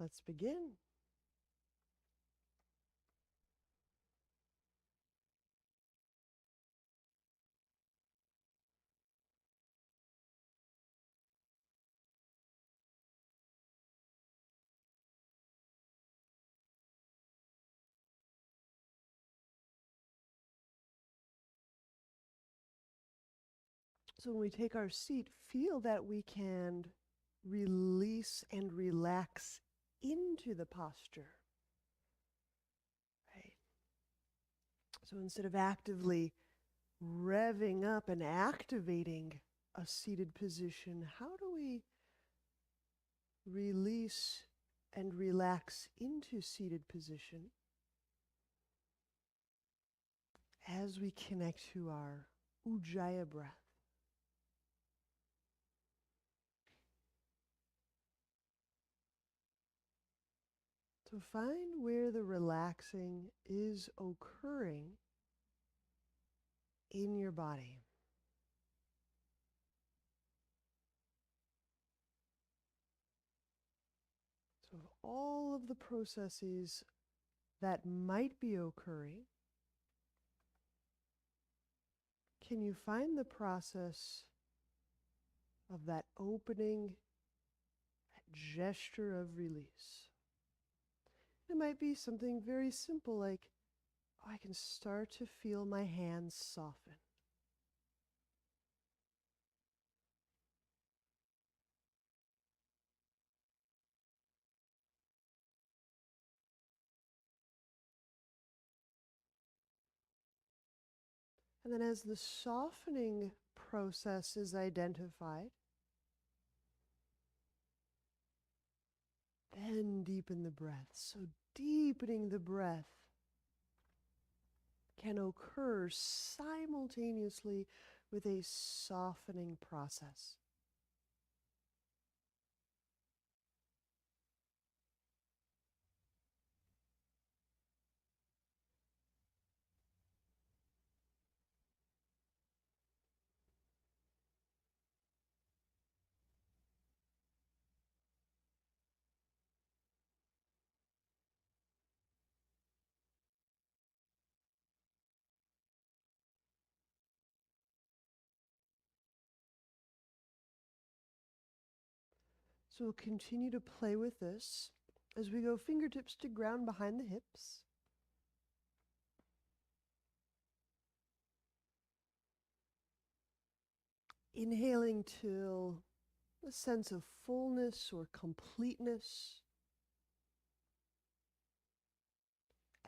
Let's begin. So when we take our seat, feel that we can release and relax into the posture. Right? So instead of actively revving up and activating a seated position, how do we release and relax into seated position as we connect to our Ujjayi breath? So find where the relaxing is occurring in your body. So all of the processes that might be occurring, can you find the process of that opening, that gesture of release? It might be something very simple like, oh, I can start to feel my hands soften. And then as the softening process is identified, then deepen the breath. So deepening the breath can occur simultaneously with a softening process. So we'll continue to play with this as we go fingertips to ground behind the hips. Inhaling till a sense of fullness or completeness.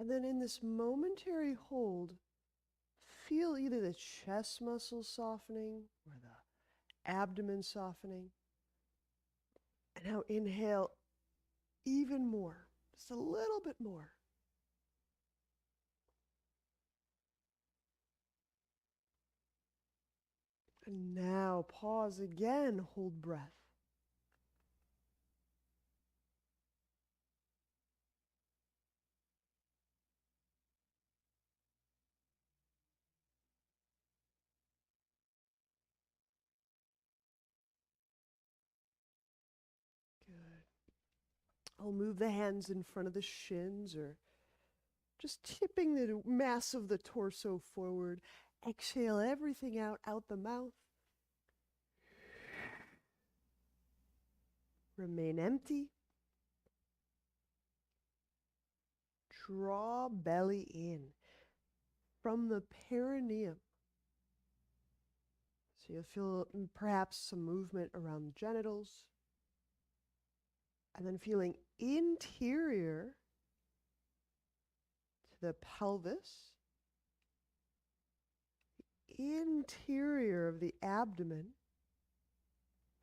And then in this momentary hold, feel either the chest muscles softening or the abdomen softening. And now inhale even more, just a little bit more. And now pause again, hold breath. I'll move the hands in front of the shins or just tipping the mass of the torso forward. Exhale everything out the mouth. Remain empty. Draw belly in from the perineum. So you'll feel perhaps some movement around the genitals. And then feeling interior to the pelvis, interior of the abdomen,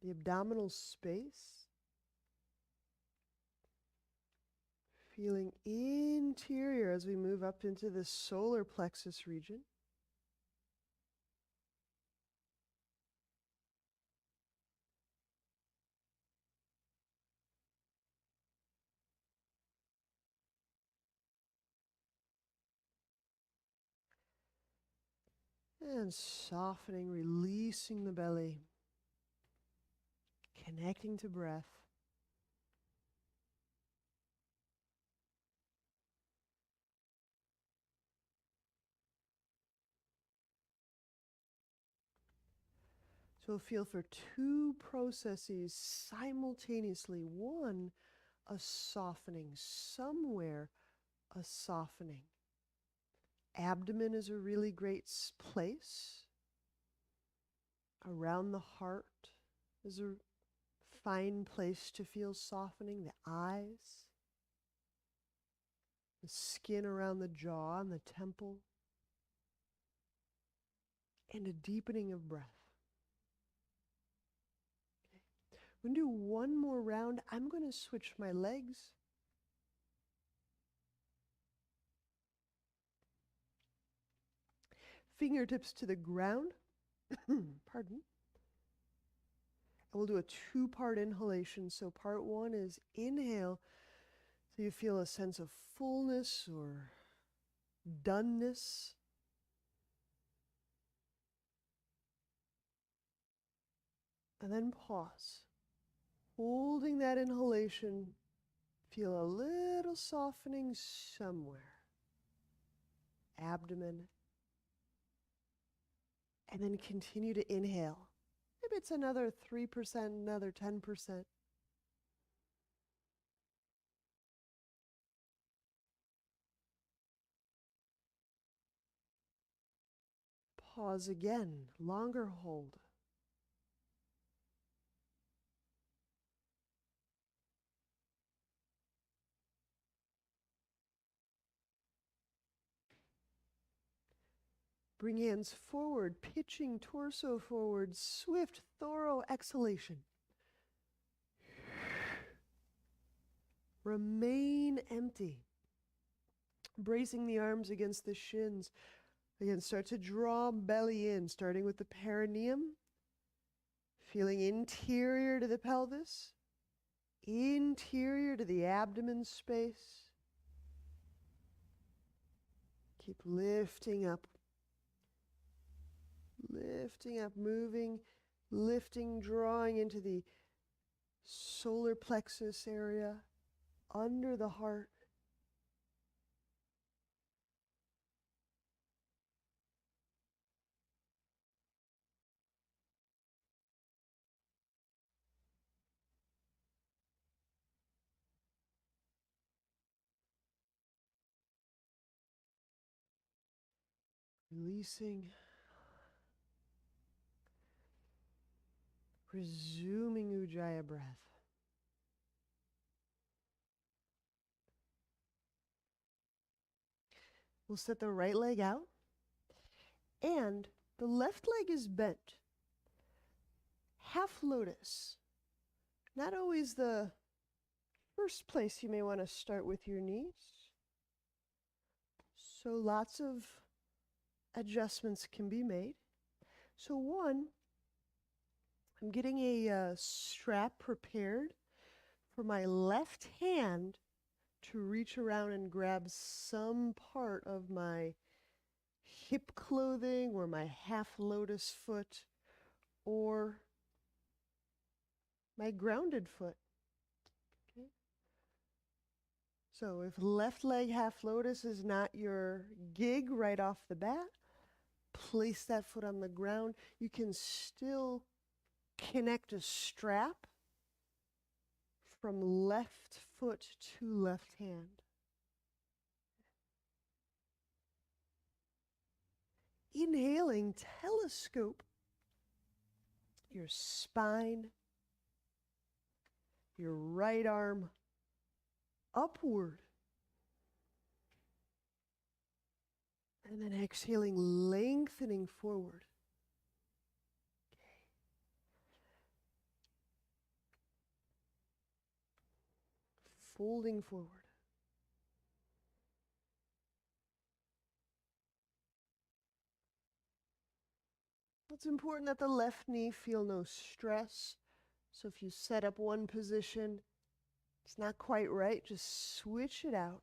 the abdominal space. Feeling interior as we move up into the solar plexus region. And softening, releasing the belly, connecting to breath. So feel for two processes simultaneously. One, a softening, somewhere a softening. Abdomen is a really great place. Around the heart is a fine place to feel softening. The eyes, the skin around the jaw and the temple, and a deepening of breath. Okay. We're going to do one more round. I'm going to switch my legs. Fingertips to the ground. Pardon. And we'll do a two-part inhalation. So part one is inhale, so you feel a sense of fullness or doneness. And then pause. Holding that inhalation, feel a little softening somewhere. Abdomen. And then continue to inhale. Maybe it's another 3%, another 10%. Pause again, longer hold. Bring hands forward, pitching torso forward, swift, thorough exhalation. Remain empty. Bracing the arms against the shins. Again, start to draw belly in, starting with the perineum. Feeling interior to the pelvis, interior to the abdomen space. Keep lifting up, moving, lifting, drawing into the solar plexus area, under the heart. Releasing. Resuming Ujjayi breath. We'll set the right leg out. And the left leg is bent. Half lotus. Not always the first place you may want to start with your knees. So lots of adjustments can be made. So one, I'm getting a strap prepared for my left hand to reach around and grab some part of my hip clothing or my half lotus foot or my grounded foot. Okay. So if left leg half lotus is not your gig right off the bat, place that foot on the ground. You can still connect a strap from left foot to left hand. Inhaling, telescope your spine, your right arm upward. And then exhaling, lengthening forward. Okay. Folding forward. It's important that the left knee feel no stress. So if you set up one position, it's not quite right, just switch it out.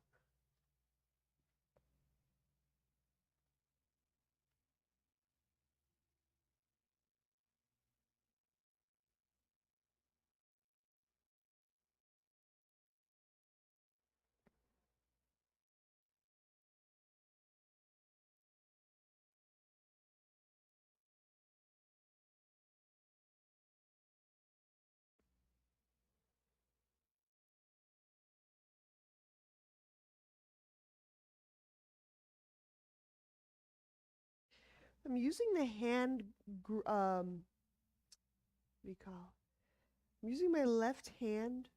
I'm using the hand, what do you call it? I'm using my left hand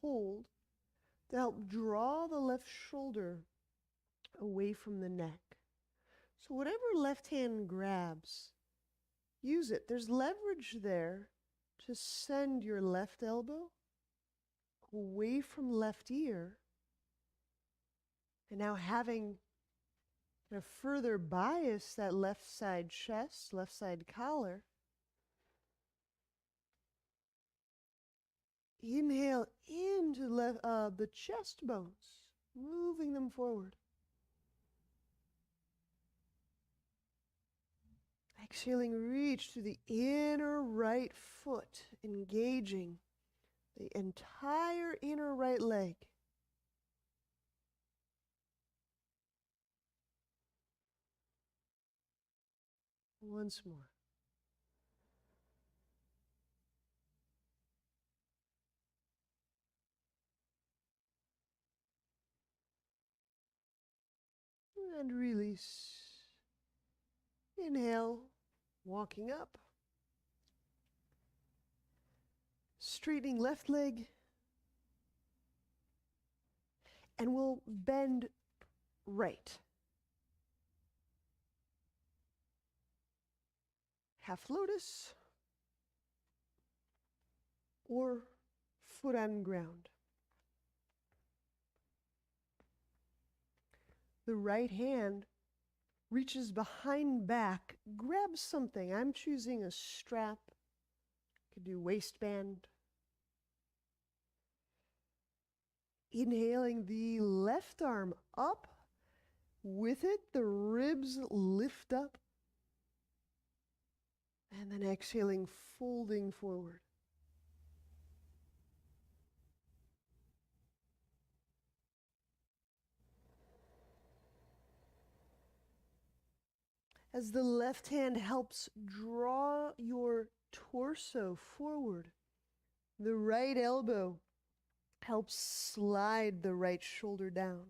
hold to help draw the left shoulder away from the neck. So whatever left hand grabs, use it. There's leverage there to send your left elbow away from left ear. And now having a further bias that left side chest, left side collar. Inhale into the chest bones, moving them forward. Exhaling, reach to the inner right foot, engaging the entire inner right leg. Once more. And release. Inhale, walking up. Straightening left leg. And we'll bend right. Half lotus or foot on ground. The right hand reaches behind back, grabs something. I'm choosing a strap. Could do waistband. Inhaling the left arm up. With it, the ribs lift up. And then exhaling, folding forward. As the left hand helps draw your torso forward, the right elbow helps slide the right shoulder down.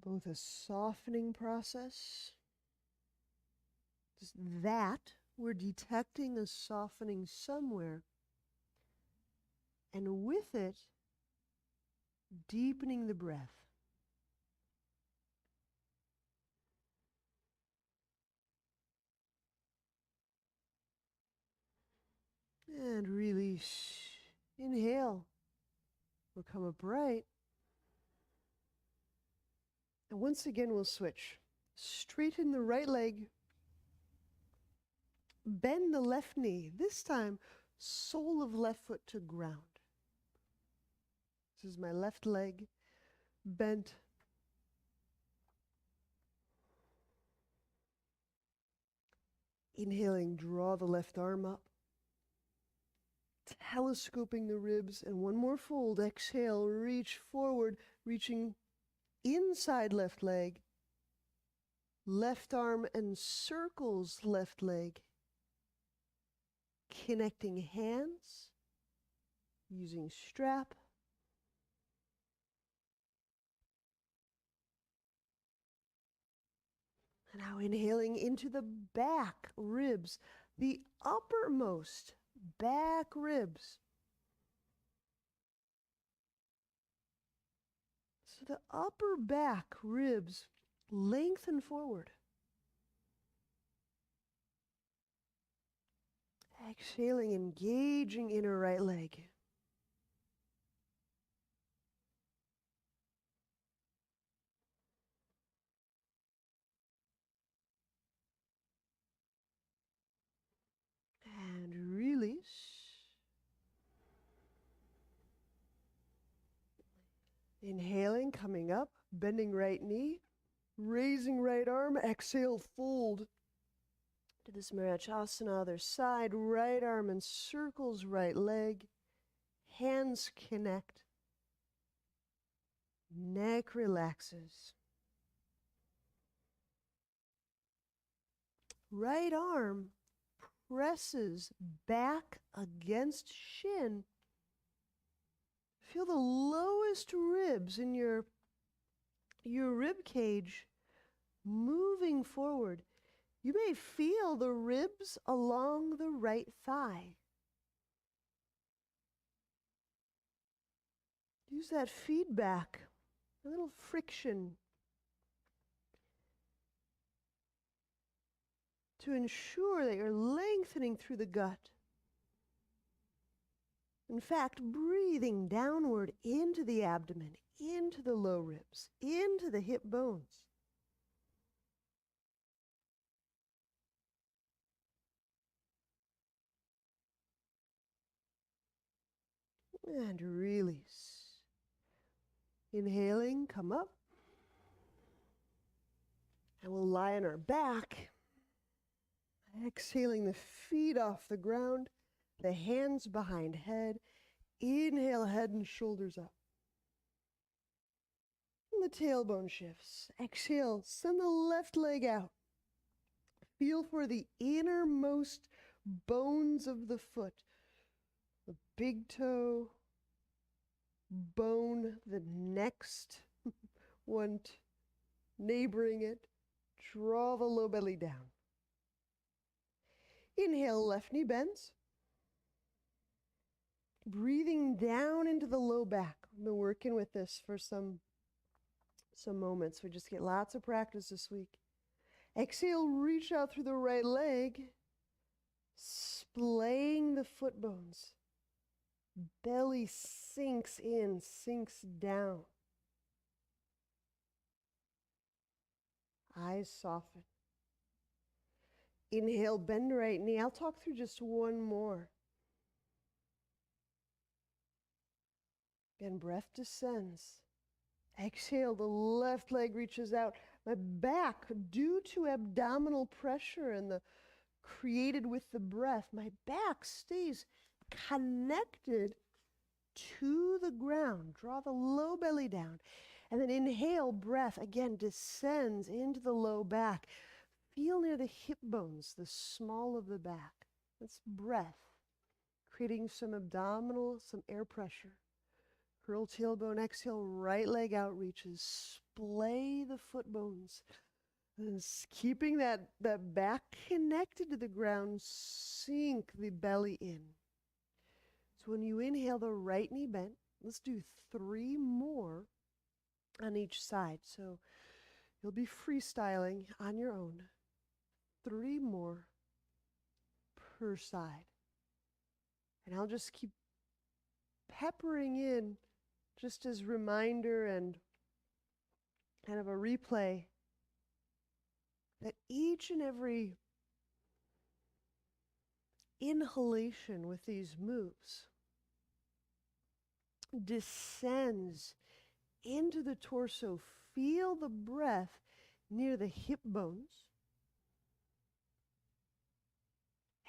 Both a softening process, just that we're detecting a softening somewhere, and with it, deepening the breath. And release. Inhale. We'll come upright. And once again, we'll switch. Straighten the right leg. Bend the left knee. This time, sole of left foot to ground. This is my left leg bent. Inhaling, draw the left arm up. Telescoping the ribs, and one more fold. Exhale, reach forward, reaching inside left leg. Left arm encircles left leg. Connecting hands, using strap. And now inhaling into the back ribs, the uppermost back ribs. So the upper back ribs lengthen forward. Exhaling, engaging inner right leg. And release. Inhaling, coming up, bending right knee, raising right arm, exhale, fold to this Marachasana, other side, right arm encircles right leg, hands connect, neck relaxes. Right arm presses back against shin. Feel the lowest ribs in your rib cage moving forward. You may feel the ribs along the right thigh. Use that feedback, a little friction, to ensure that you're lengthening through the gut. In fact, breathing downward into the abdomen, into the low ribs, into the hip bones. And release. Inhaling, come up. And we'll lie on our back. Exhaling the feet off the ground, the hands behind head. Inhale, head and shoulders up. And the tailbone shifts. Exhale, send the left leg out. Feel for the innermost bones of the foot. The big toe bone, the next one neighboring it. Draw the low belly down. Inhale, left knee bends. Breathing down into the low back. I've been working with this for some moments. We just get lots of practice this week. Exhale, reach out through the right leg, splaying the foot bones. Belly sinks in, sinks down. Eyes soften. Inhale, bend right knee. I'll talk through just one more. Again, breath descends. Exhale, the left leg reaches out. My back, due to abdominal pressure and the created with the breath, my back stays connected to the ground. Draw the low belly down. And then inhale, breath again descends into the low back. Feel near the hip bones, the small of the back. That's breath, creating some abdominal, some air pressure. Curl tailbone, exhale, right leg out reaches. Splay the foot bones. And keeping that back connected to the ground, sink the belly in. So when you inhale, the right knee bent. Let's do 3 more on each side. So you'll be freestyling on your own. 3 more per side. And I'll just keep peppering in just as reminder and kind of a replay that each and every inhalation with these moves descends into the torso. Feel the breath near the hip bones.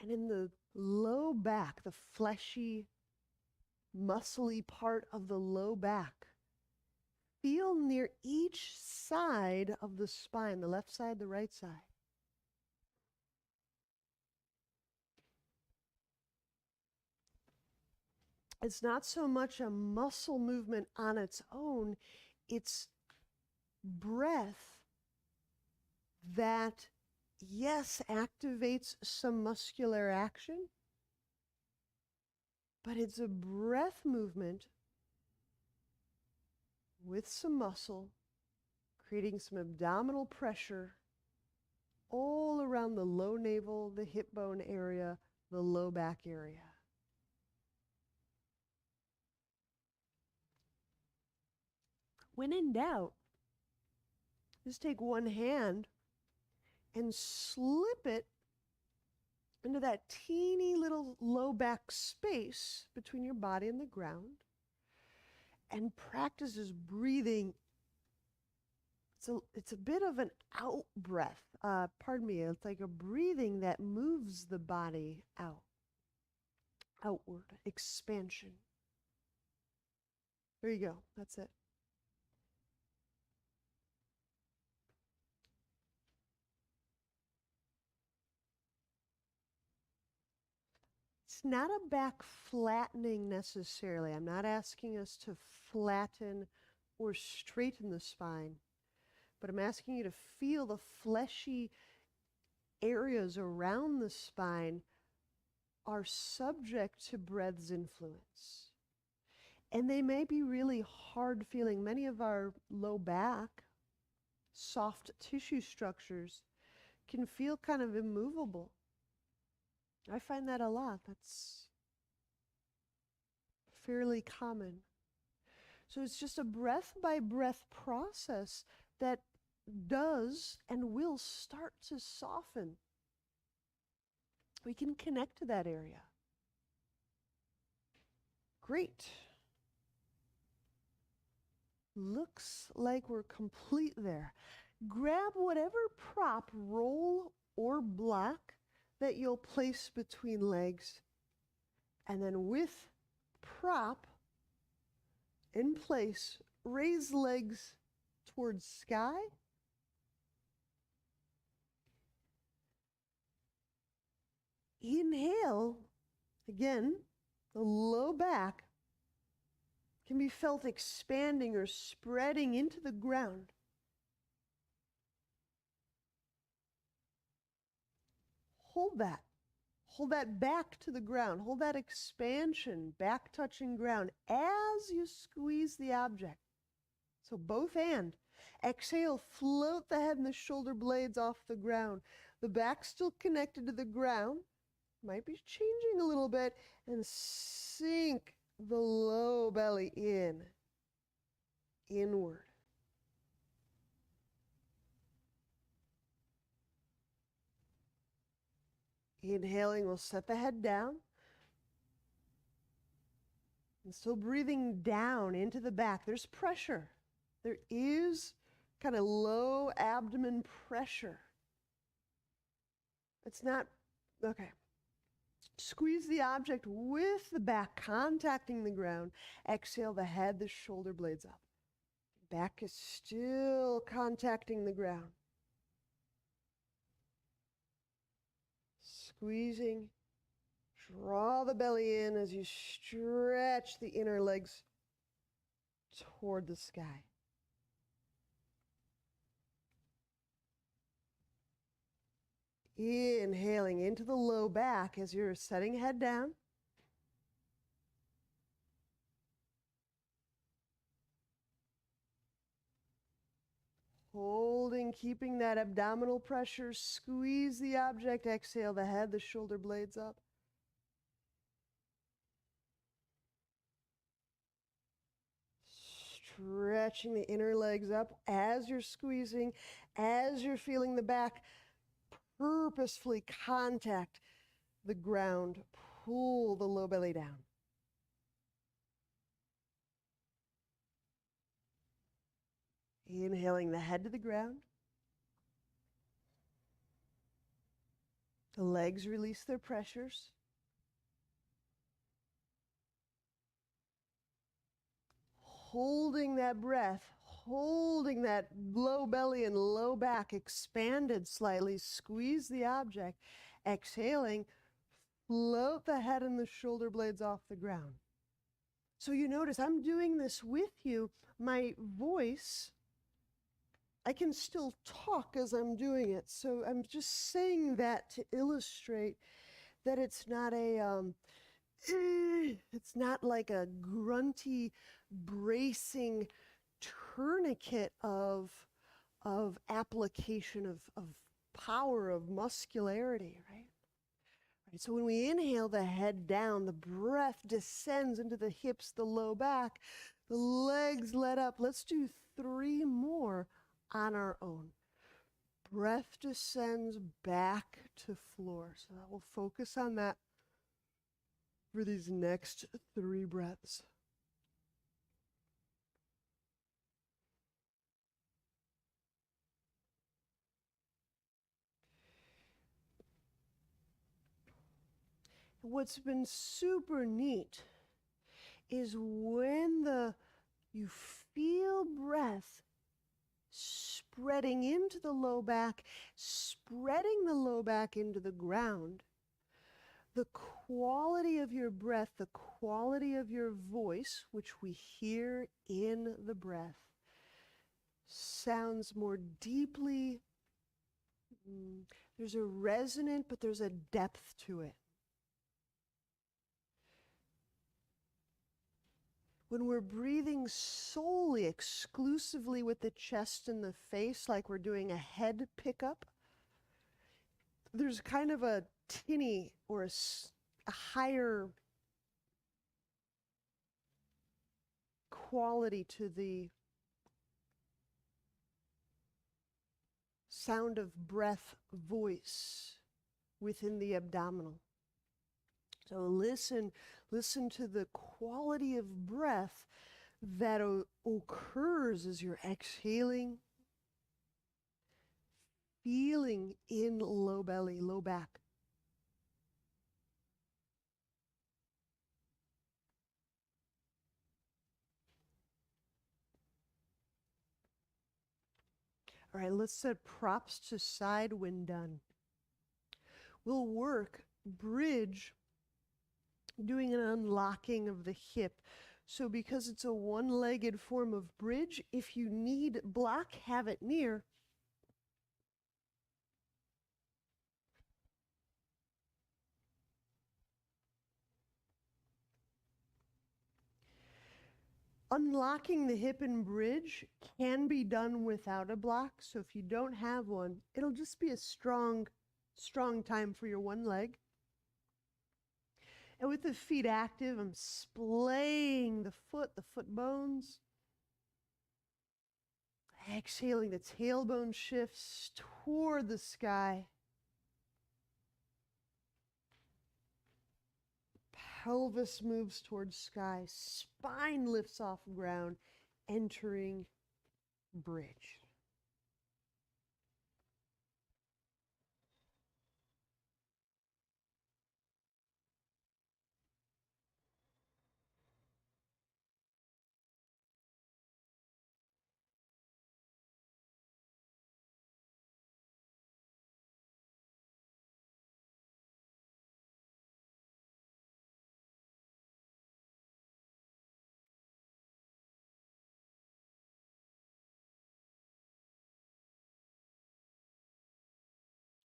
And in the low back, the fleshy, muscly part of the low back, feel near each side of the spine, the left side, the right side. It's not so much a muscle movement on its own, it's breath that, yes, activates some muscular action, but it's a breath movement with some muscle, creating some abdominal pressure all around the low navel, the hip bone area, the low back area. When in doubt, just take one hand and slip it into that teeny little low back space between your body and the ground, and practice just breathing. So it's a bit of an out breath. Pardon me. It's like a breathing that moves the body outward, expansion. There you go. That's it. It's not a back flattening necessarily. I'm not asking us to flatten or straighten the spine, but I'm asking you to feel the fleshy areas around the spine are subject to breath's influence. And they may be really hard feeling. Many of our low back, soft tissue structures can feel kind of immovable. I find that a lot. That's fairly common. So it's just a breath by breath process that does and will start to soften. We can connect to that area. Great. Looks like we're complete there. Grab whatever prop, roll or block that you'll place between legs, and then with prop in place, raise legs towards sky. Inhale, again, the low back can be felt expanding or spreading into the ground. Hold that. Hold that back to the ground. Hold that expansion, back touching ground as you squeeze the object. So both and. Exhale, float the head and the shoulder blades off the ground. The back still connected to the ground. Might be changing a little bit, and sink the low belly inward. Inhaling, we'll set the head down. And still breathing down into the back. There's pressure. There is kind of low abdomen pressure. It's not, okay. Squeeze the object with the back contacting the ground. Exhale the head, the shoulder blades up. Back is still contacting the ground. Squeezing. Draw the belly in as you stretch the inner legs toward the sky. Inhaling into the low back as you're setting head down. Holding, keeping that abdominal pressure. Squeeze the object. Exhale the head, the shoulder blades up. Stretching the inner legs up as you're squeezing, as you're feeling the back purposefully contact the ground. Pull the low belly down. Inhaling the head to the ground. The legs release their pressures. Holding that breath, holding that low belly and low back expanded slightly. Squeeze the object. Exhaling, float the head and the shoulder blades off the ground. So you notice I'm doing this with you. My voice, I can still talk as I'm doing it. So I'm just saying that to illustrate that it's not it's not like a grunty, bracing tourniquet of application of power, of muscularity, right? Right, so when we inhale the head down, the breath descends into the hips, the low back, the legs let up. Let's do 3 more on our own. Breath descends back to floor. So that will focus on that for these next 3 breaths. What's been super neat is when you feel breath spreading into the low back, spreading the low back into the ground, the quality of your breath, the quality of your voice, which we hear in the breath, sounds more deeply. There's a resonant, but there's a depth to it. When we're breathing solely, exclusively with the chest and the face, like we're doing a head pickup, there's kind of a tinny or a higher quality to the sound of breath voice within the abdominal. So listen to the quality of breath that occurs as you're exhaling, feeling in low belly, low back. All right, let's set props to side when done. We'll work bridge, doing an unlocking of the hip. So because it's a one-legged form of bridge, if you need block, have it near. Unlocking the hip and bridge can be done without a block. So if you don't have one, it'll just be a strong time for your one leg. And with the feet active, I'm splaying the foot bones. Exhaling, the tailbone shifts toward the sky. Pelvis moves towards sky. Spine lifts off ground, entering bridge.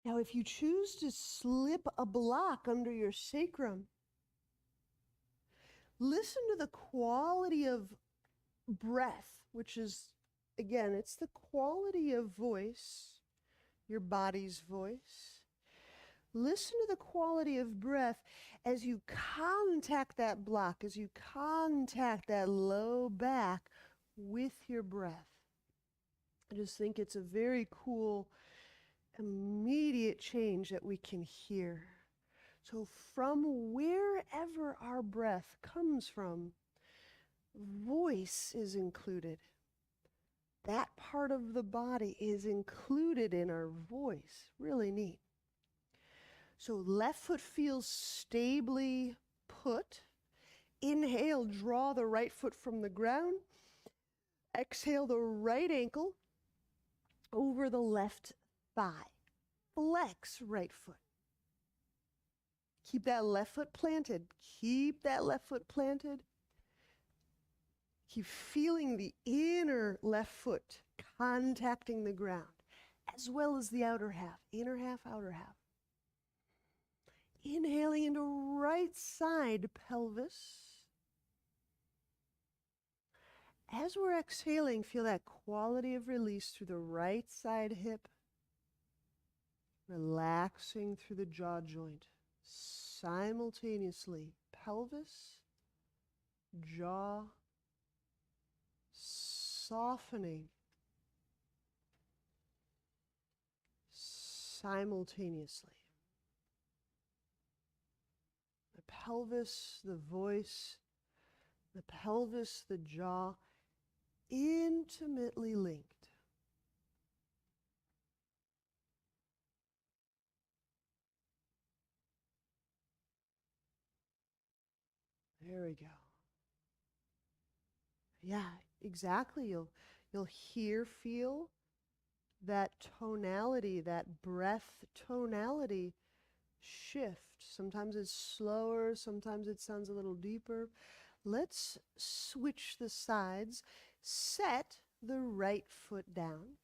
Now, if you choose to slip a block under your sacrum, listen to the quality of breath, which is, again, it's the quality of voice, your body's voice. Listen to the quality of breath as you contact that block, as you contact that low back with your breath. I just think it's a very cool, immediate change that we can hear. So from wherever our breath comes from, voice is included. That part of the body is included in our voice. Really neat. So left foot feels stably put. Inhale, draw the right foot from the ground. Exhale the right ankle over the left thigh. Flex right foot. Keep that left foot planted. Keep that left foot planted. Keep feeling the inner left foot contacting the ground, as well as the outer half, inner half, outer half. Inhaling into right side pelvis. As we're exhaling, feel that quality of release through the right side hip, relaxing through the jaw joint, simultaneously. Pelvis, jaw, softening simultaneously. The pelvis, the voice, the pelvis, the jaw, intimately linked. There we go. Yeah, exactly. You'll feel that tonality, that breath tonality shift. Sometimes it's slower, sometimes it sounds a little deeper. Let's switch the sides. Set the right foot down.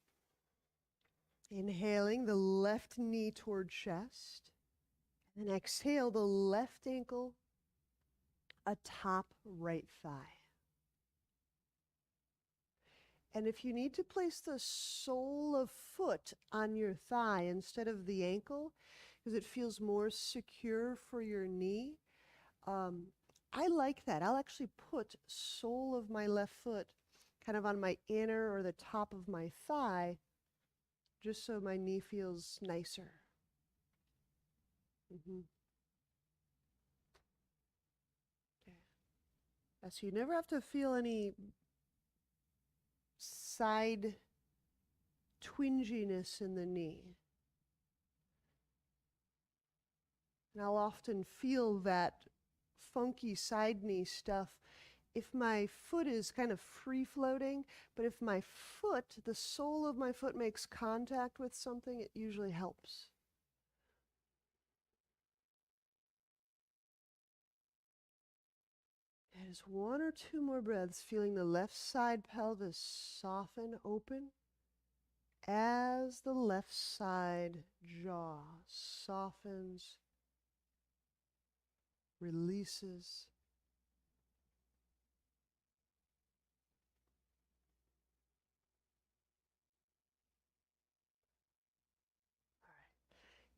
Inhaling the left knee toward chest. And exhale the left ankle atop right thigh. And if you need to place the sole of foot on your thigh instead of the ankle, because it feels more secure for your knee, I like that. I'll actually put sole of my left foot kind of on my inner or the top of my thigh, just so my knee feels nicer. Mm-hmm. Okay. So you never have to feel any side twinginess in the knee. And I'll often feel that funky side knee stuff if my foot is kind of free floating, but if my foot, the sole of my foot makes contact with something, it usually helps. And just one or two more breaths, feeling the left side pelvis soften, open, as the left side jaw softens, releases.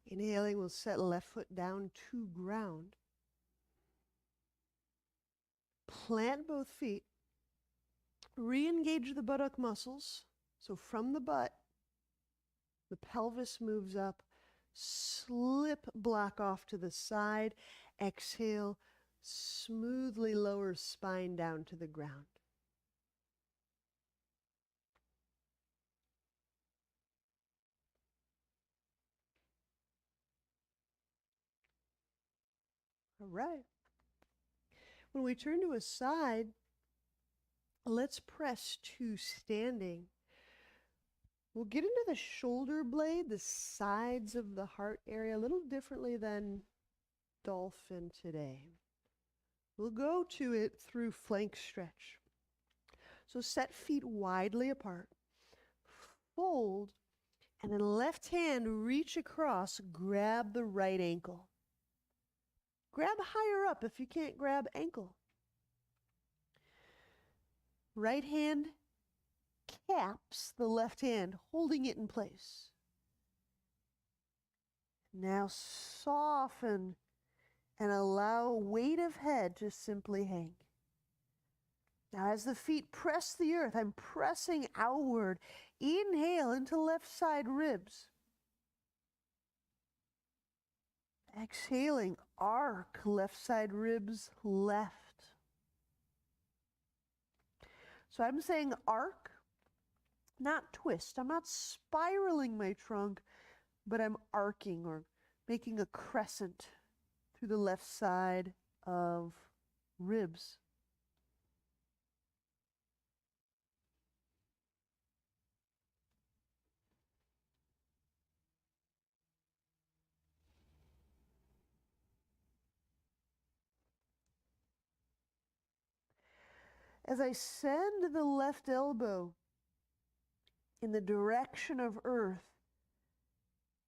Inhaling, we'll set left foot down to ground. Plant both feet. Re-engage the buttock muscles. So from the butt, the pelvis moves up. Slip block off to the side. Exhale, smoothly lower spine down to the ground. All right. When we turn to a side, let's press to standing. We'll get into the shoulder blade, the sides of the heart area, a little differently than dolphin today. We'll go to it through flank stretch. So set feet widely apart. Fold, and then left hand reach across, grab the right ankle. Grab higher up if you can't grab ankle. Right hand caps the left hand, holding it in place. Now soften and allow weight of head to simply hang. Now as the feet press the earth, I'm pressing outward. Inhale into left side ribs. Exhaling, arc left side ribs left. So I'm saying arc, not twist. I'm not spiraling my trunk, but I'm arcing or making a crescent through the left side of ribs. As I send the left elbow in the direction of earth,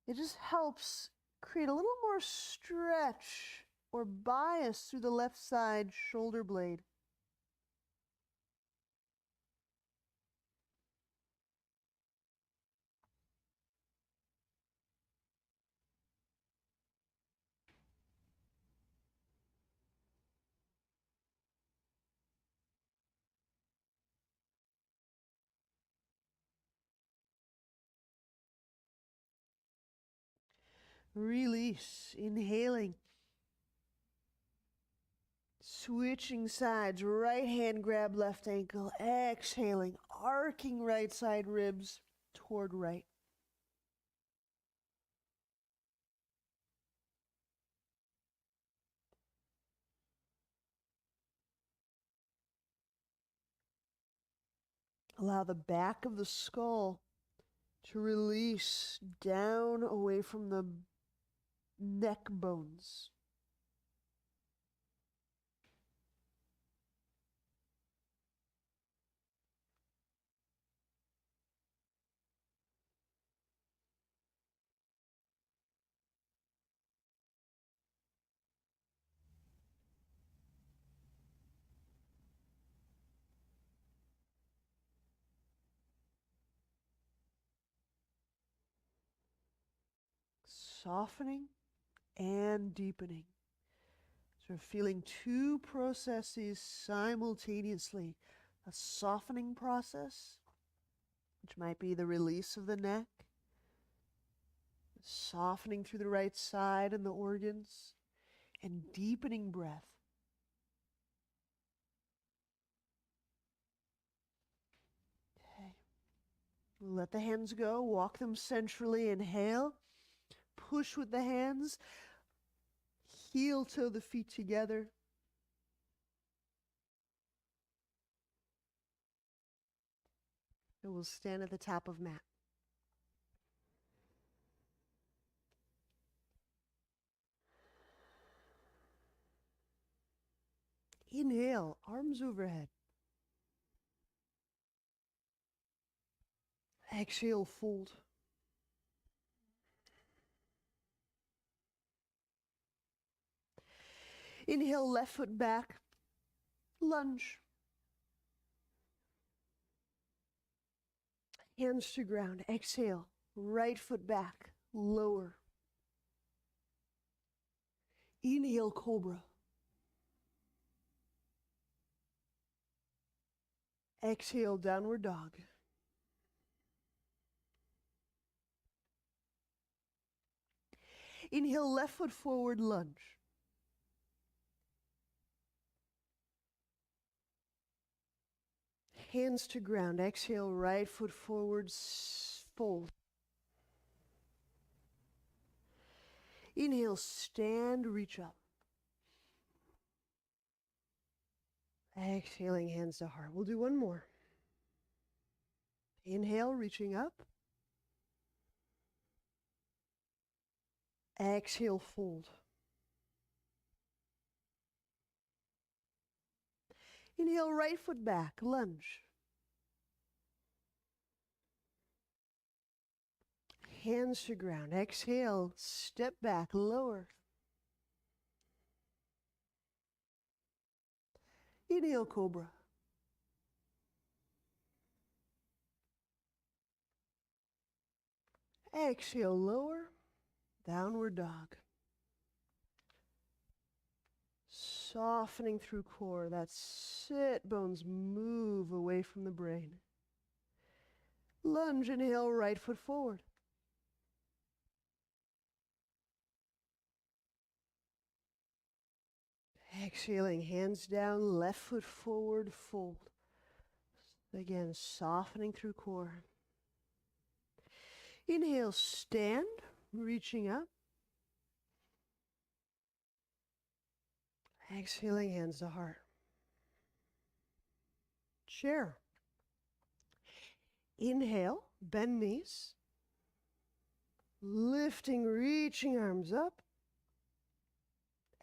it just helps create a little more stretch or bias through the left side shoulder blade. Release, inhaling. Switching sides, right hand grab left ankle, exhaling, arcing right side ribs toward right. Allow the back of the skull to release down away from the neck bones. Softening and deepening. So feeling two processes simultaneously. A softening process, which might be the release of the neck, softening through the right side and the organs, and deepening breath. Okay. Let the hands go. Walk them centrally. Inhale. Push with the hands. Heel toe the feet together. And we'll stand at the top of mat. Inhale, arms overhead. Exhale, fold. Inhale, left foot back, lunge. Hands to ground. Exhale, right foot back, lower. Inhale, cobra. Exhale, downward dog. Inhale, left foot forward, lunge. Hands to ground. Exhale, right foot forward, fold. Inhale, stand, reach up. Exhaling, hands to heart. We'll do one more. Inhale, reaching up. Exhale, fold. Inhale, right foot back, lunge. Hands to ground. Exhale, step back, lower. Inhale, cobra. Exhale, lower, downward dog. Softening through core. That sit bones move away from the brain. Lunge, inhale, right foot forward. Exhaling, hands down, left foot forward, fold. Again, softening through core. Inhale, stand, reaching up. Exhaling, hands to heart. Chair. Inhale, bend knees. Lifting, reaching arms up.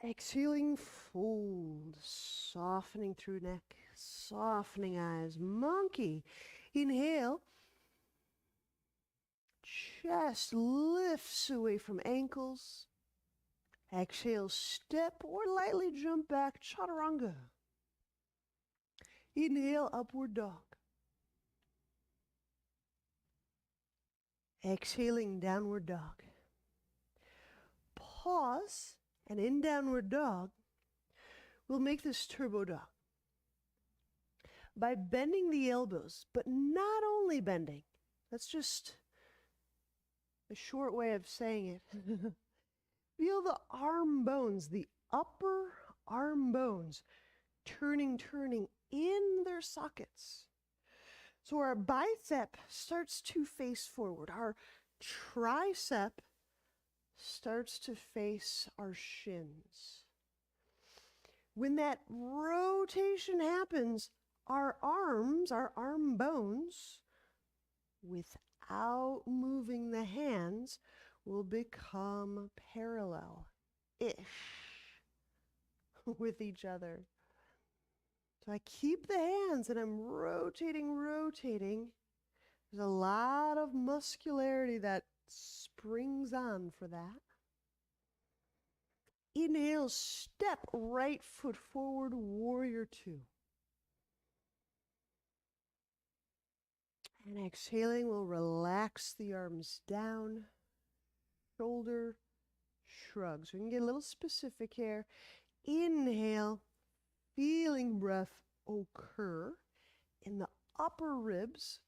Exhaling, fold. Softening through neck, softening eyes. Monkey. Inhale. Chest lifts away from ankles. Exhale, step or lightly jump back, chaturanga. Inhale, upward dog. Exhaling, downward dog. Pause, and in downward dog, we'll make this turbo dog. By bending the elbows, but not only bending. That's just a short way of saying it. Feel the arm bones, the upper arm bones, turning in their sockets. So our bicep starts to face forward. Our tricep starts to face our shins. When that rotation happens, our arms, our arm bones, without moving the hands, will become parallel-ish with each other. So I keep the hands and I'm rotating. There's a lot of muscularity that springs on for that. Inhale, step right foot forward, warrior two. And exhaling, we'll relax the arms down, shoulder shrugs. We can get a little specific here. Inhale, feeling breath occur in the upper ribs.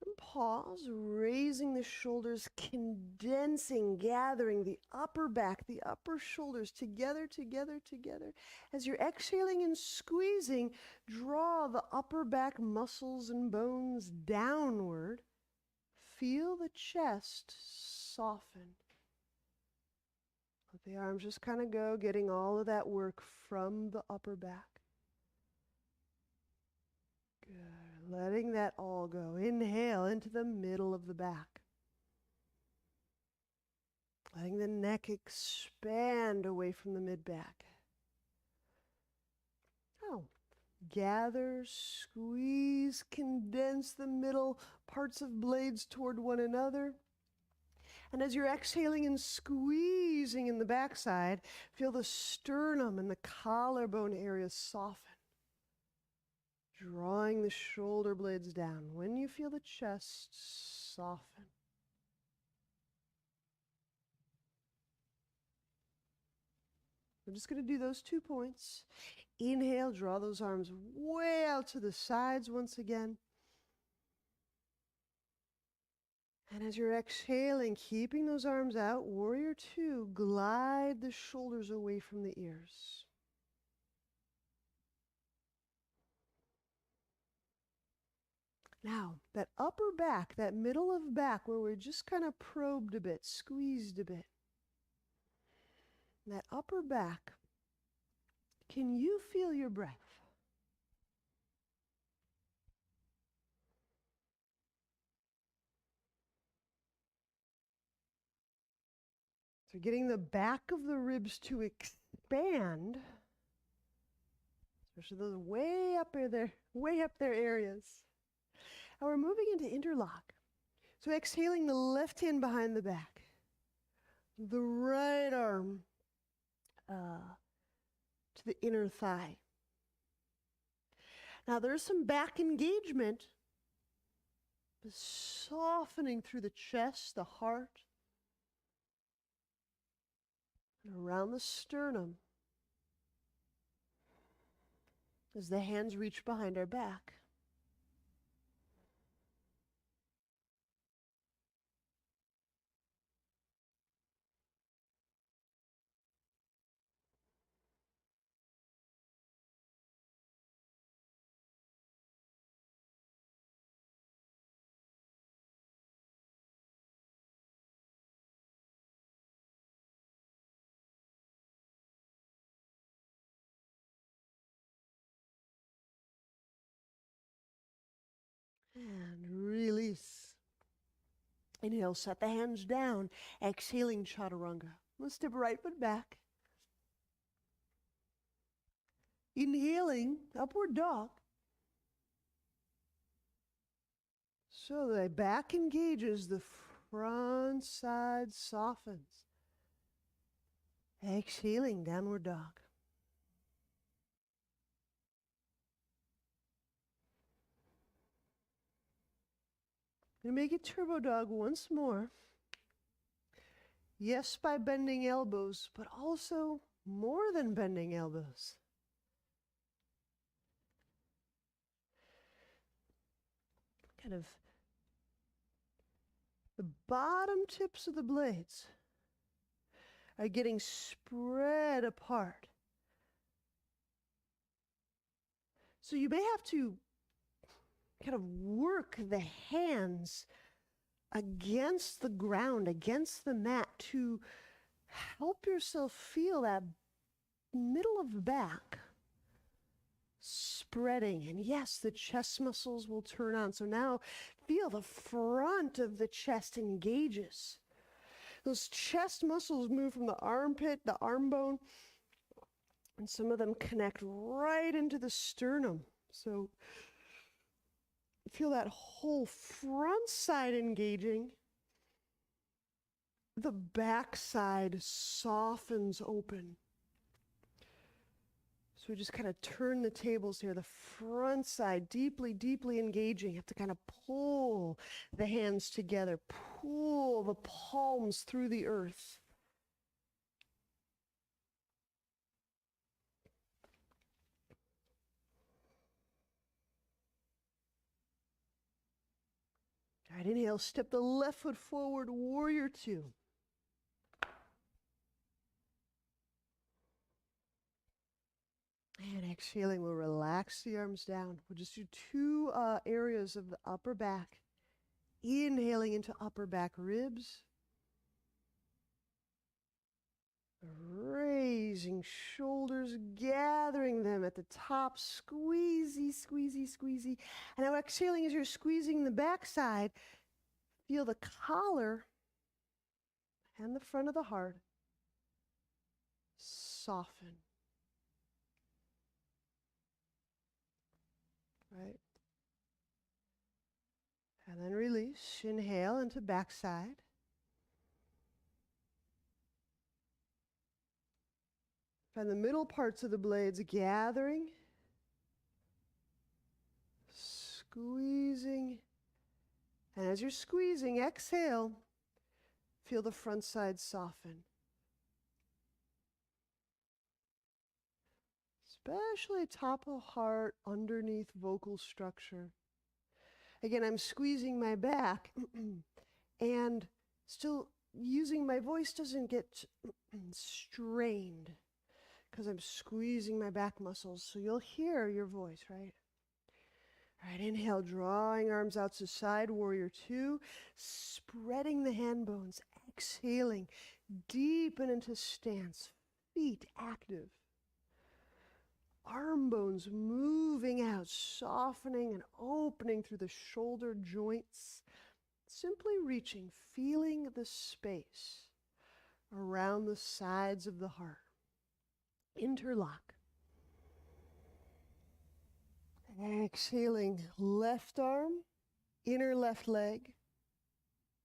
And pause, raising the shoulders, condensing, gathering the upper back, the upper shoulders together. As you're exhaling and squeezing, draw the upper back muscles and bones downward. Feel the chest soften. Let the arms just kind of go, getting all of that work from the upper back. Good. Letting that all go. Inhale into the middle of the back. Letting the neck expand away from the mid-back. Oh. Gather, squeeze, condense the middle parts of blades toward one another. And as you're exhaling and squeezing in the backside, feel the sternum and the collarbone area soften. Drawing the shoulder blades down. When you feel the chest soften. We're just going to do those 2 points. Inhale, draw those arms way out to the sides once again. And as you're exhaling, keeping those arms out, warrior two, glide the shoulders away from the ears. Now, that upper back, that middle of back where we're just kind of probed a bit, squeezed a bit. That upper back, can you feel your breath? So getting the back of the ribs to expand, especially those way up there areas. And we're moving into interlock. So exhaling the left hand behind the back, the right arm to the inner thigh. Now there's some back engagement, but softening through the chest, the heart, and around the sternum as the hands reach behind our back. And release. Inhale, set the hands down. Exhaling, chaturanga. Let's step right foot back. Inhaling, upward dog. So the back engages, the front side softens. Exhaling, downward dog. Gonna make it turbo dog once more. Yes, by bending elbows, but also more than bending elbows. Kind of The bottom tips of the blades are getting spread apart. So you may have to kind of work the hands against the ground, against the mat, to help yourself feel that middle of the back spreading. And yes, the chest muscles will turn on. So now feel the front of the chest engages. Those chest muscles move from the armpit, the arm bone, and some of them connect right into the sternum. So feel that whole front side engaging. The back side softens open. So we just kind of turn the tables here. The front side deeply, deeply engaging. You have to kind of pull the hands together, pull the palms through the earth. All right, inhale, step the left foot forward, warrior two. And exhaling, we'll relax the arms down. We'll just do two areas of the upper back. Inhaling into upper back ribs. Raising shoulders, gathering them at the top. Squeezy, squeezy, squeezy. And now exhaling as you're squeezing the back side, feel the collar and the front of the heart soften. Right? And then release. Inhale into backside. Find the middle parts of the blades gathering. Squeezing. And as you're squeezing, exhale. Feel the front side soften. Especially top of heart, underneath vocal structure. Again, I'm squeezing my back and still using my voice doesn't get strained because I'm squeezing my back muscles. So you'll hear your voice, right? All right, inhale, drawing arms out to side, warrior two, spreading the hand bones, exhaling, deepen into stance, feet active. Arm bones moving out, softening and opening through the shoulder joints. Simply reaching, feeling the space around the sides of the heart. Interlock. Exhaling, left arm, inner left leg,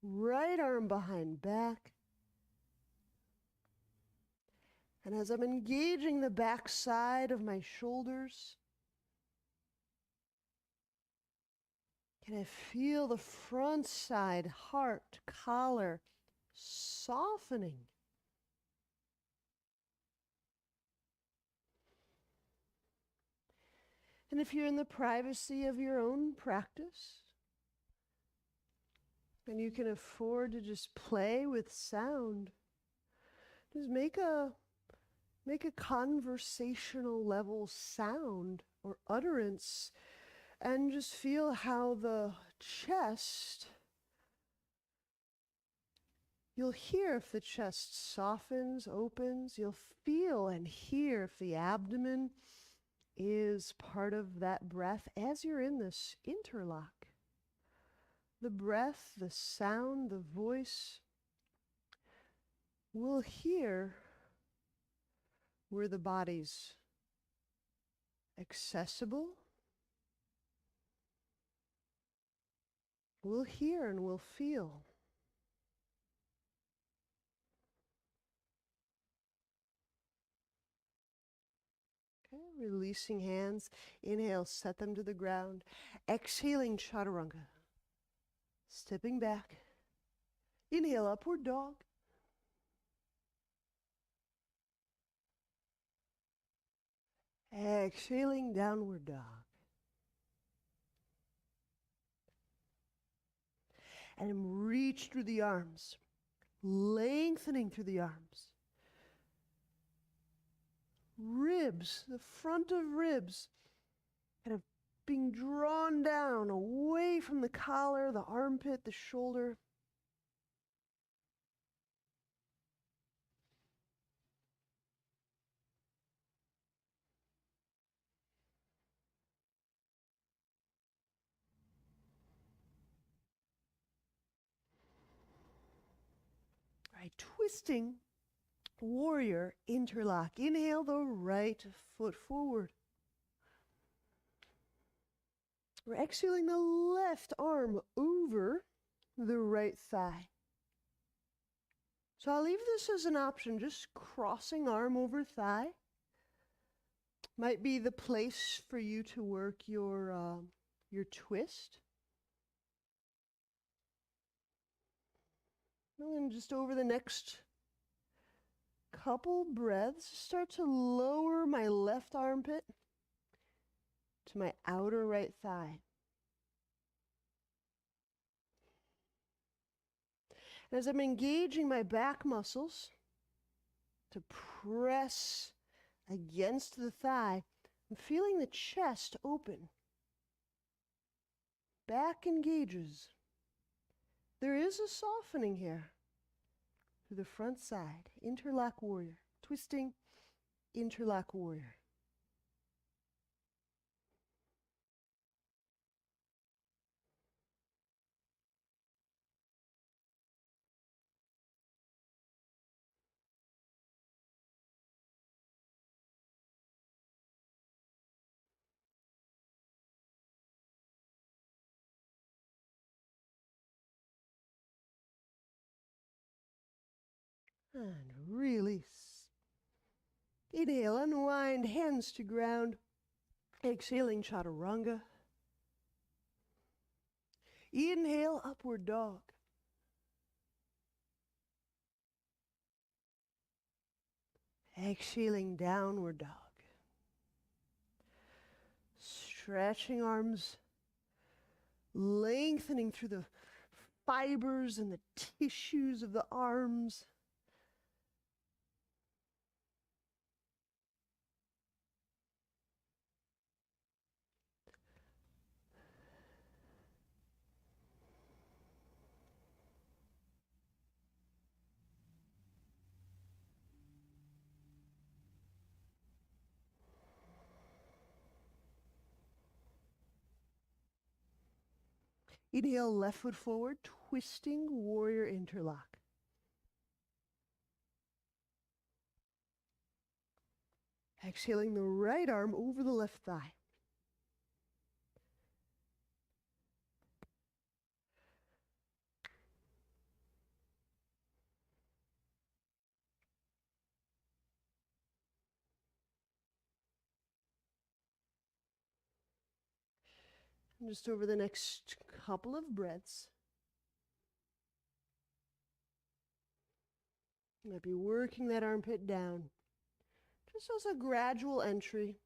right arm behind back. And as I'm engaging the back side of my shoulders, can I feel the front side, heart, collar, softening? And if you're in the privacy of your own practice, and you can afford to just play with sound, just make a conversational level sound or utterance and just feel how the chest, you'll hear if the chest softens, opens. You'll feel and hear if the abdomen is part of that breath as you're in this interlock. The breath, the sound, the voice will hear where the body's accessible. We'll hear and we'll feel. Okay, releasing hands. Inhale, set them to the ground. Exhaling, chaturanga. Stepping back. Inhale, upward dog. Exhaling, downward dog. And then reach through the arms, lengthening through the arms. Ribs, the front of ribs, kind of being drawn down away from the collar, the armpit, the shoulder. All right, twisting warrior interlock. Inhale the right foot forward. We're exhaling the left arm over the right thigh. So I'll leave this as an option, just crossing arm over thigh. Might be the place for you to work your twist. And then just over the next couple breaths, start to lower my left armpit to my outer right thigh. And as I'm engaging my back muscles to press against the thigh, I'm feeling the chest open. Back engages. There is a softening here through the front side. Interlock warrior. Twisting, interlock warrior. And release. Inhale, unwind, hands to ground. Exhaling, chaturanga. Inhale, upward dog. Exhaling, downward dog. Stretching arms, lengthening through the fibers and the tissues of the arms. Inhale, left foot forward, twisting warrior interlock. Exhaling the right arm over the left thigh. And just over the next couple of breaths, you might be working that armpit down, just as a gradual entry.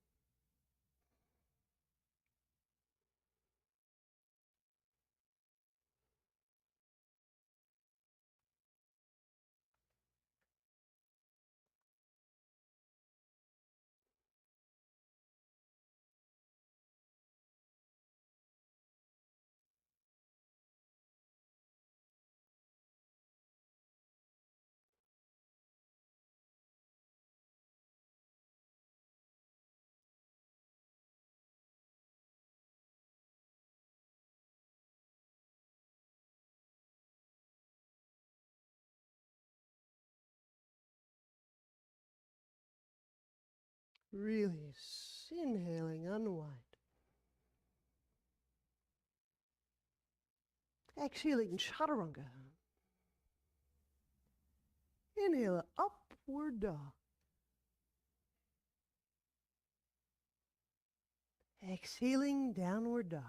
Release. Inhaling, unwind. Exhaling, chaturanga. Inhale, upward dog. Exhaling, downward dog.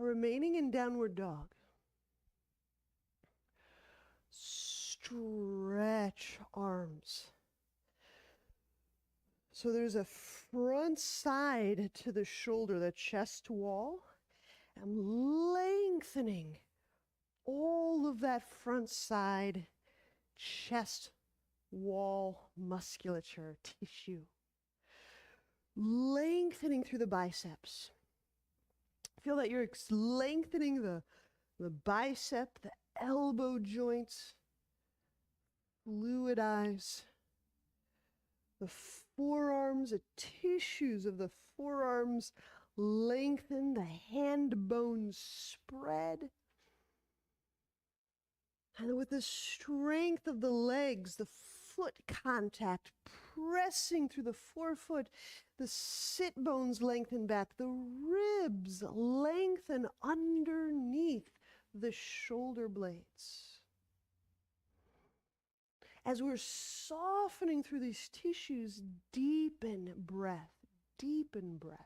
Remaining in downward dog. Stretch arms. So there's a front side to the shoulder, the chest wall. I'm lengthening all of that front side chest wall musculature tissue. Lengthening through the biceps. Feel that you're lengthening the bicep, the elbow joints, fluidize the forearms, the tissues of the forearms lengthen, the hand bones spread. And with the strength of the legs, the foot contact pressing through the forefoot, the sit bones lengthen back, the ribs lengthen underneath the shoulder blades. As we're softening through these tissues, deepen breath, deepen breath.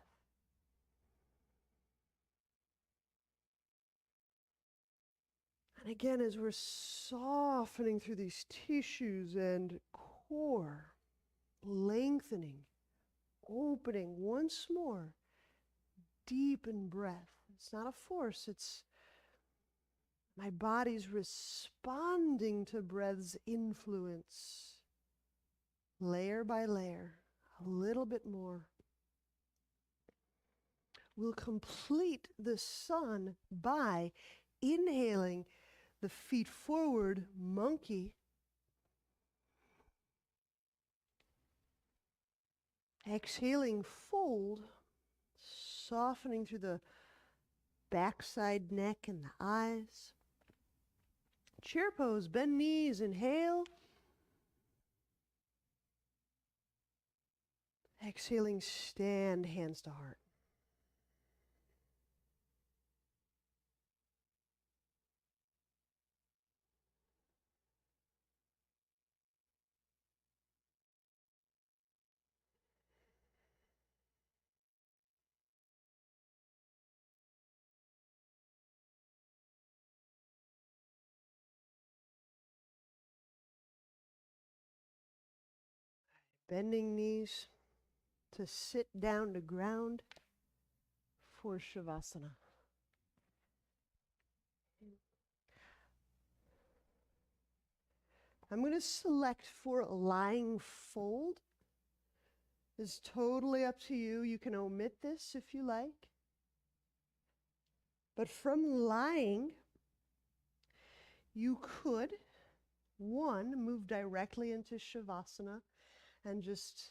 And again, as we're softening through these tissues and core, lengthening, opening once more, deepen breath. It's not a force, it's my body's responding to breath's influence, layer by layer, a little bit more. We'll complete the sun by inhaling the feet forward, monkey. Exhaling, fold, softening through the backside neck and the eyes. Chair pose, bend knees, inhale. Exhaling, stand, hands to heart. Bending knees to sit down to ground for Shavasana. I'm going to select for lying fold. It's totally up to you. You can omit this if you like. But from lying, you could, one, move directly into Shavasana and just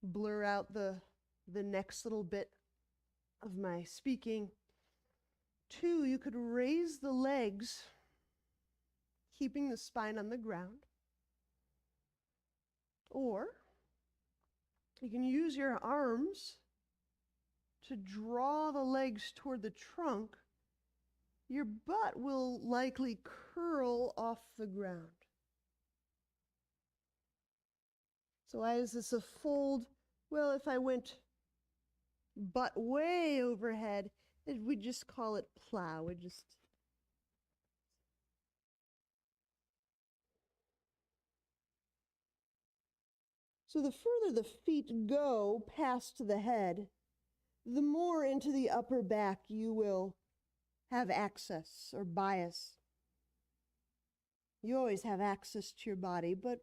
blur out the next little bit of my speaking. Two, you could raise the legs, keeping the spine on the ground. Or you can use your arms to draw the legs toward the trunk. Your butt will likely curl off the ground. So why is this a fold? Well, if I went butt way overhead, we'd just call it plow. So the further the feet go past the head, the more into the upper back you will have access or bias. You always have access to your body, but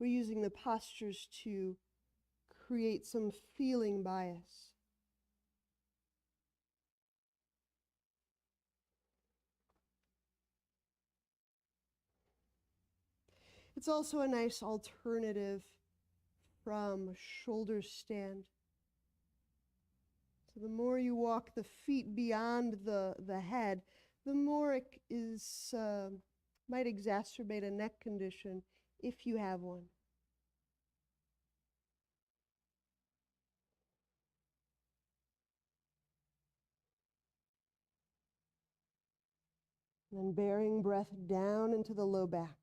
we're using the postures to create some feeling bias. It's also a nice alternative from shoulder stand. So the more you walk the feet beyond the head, the more it is might exacerbate a neck condition if you have one. And then bearing breath down into the low back.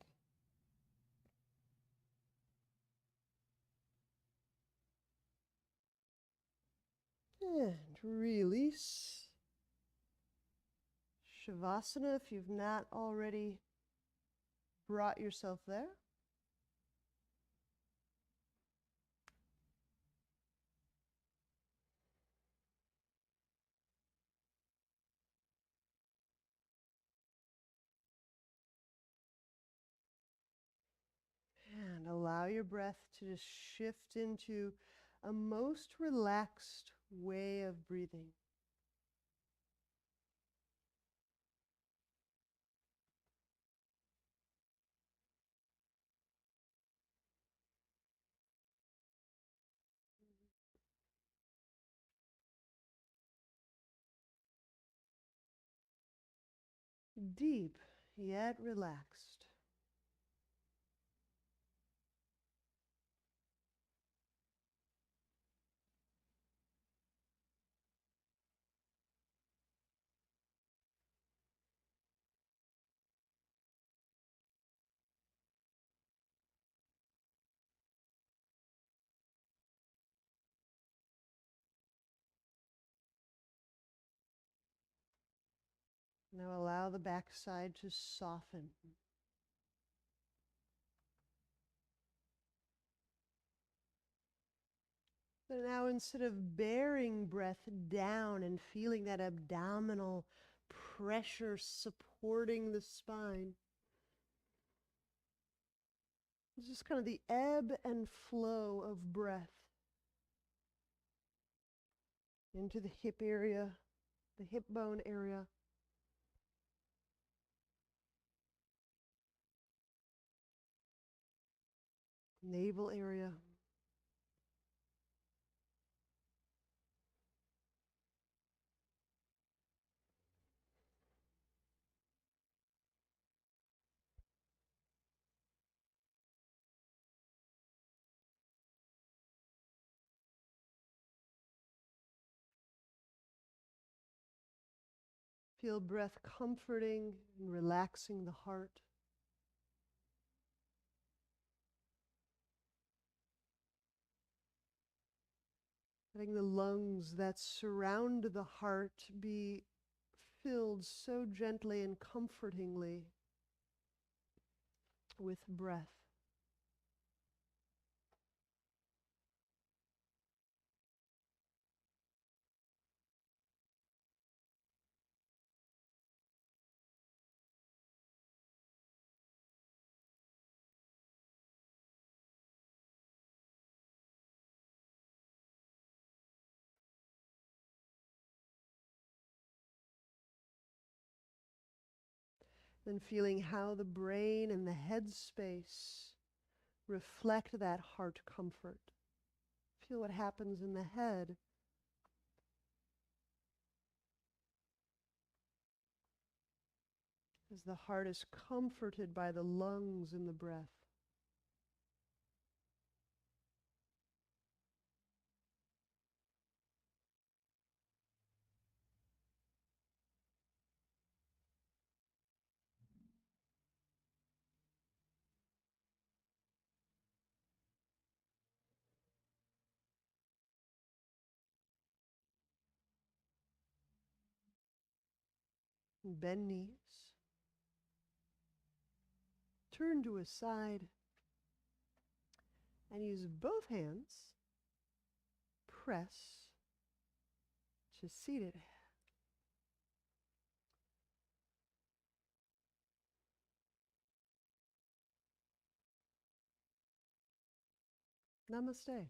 And release. Shavasana, if you've not already brought yourself there. And allow your breath to just shift into a most relaxed way of breathing. Deep, yet relaxed. Now allow the backside to soften. So now instead of bearing breath down and feeling that abdominal pressure supporting the spine, it's just kind of the ebb and flow of breath into the hip area, the hip bone area. Navel area. Feel breath comforting and relaxing the heart. Letting the lungs that surround the heart be filled so gently and comfortingly with breath. Then feeling how the brain and the head space reflect that heart comfort. Feel what happens in the head as the heart is comforted by the lungs and the breath. Bend knees. Turn to a side and use both hands. Press to seated. Namaste.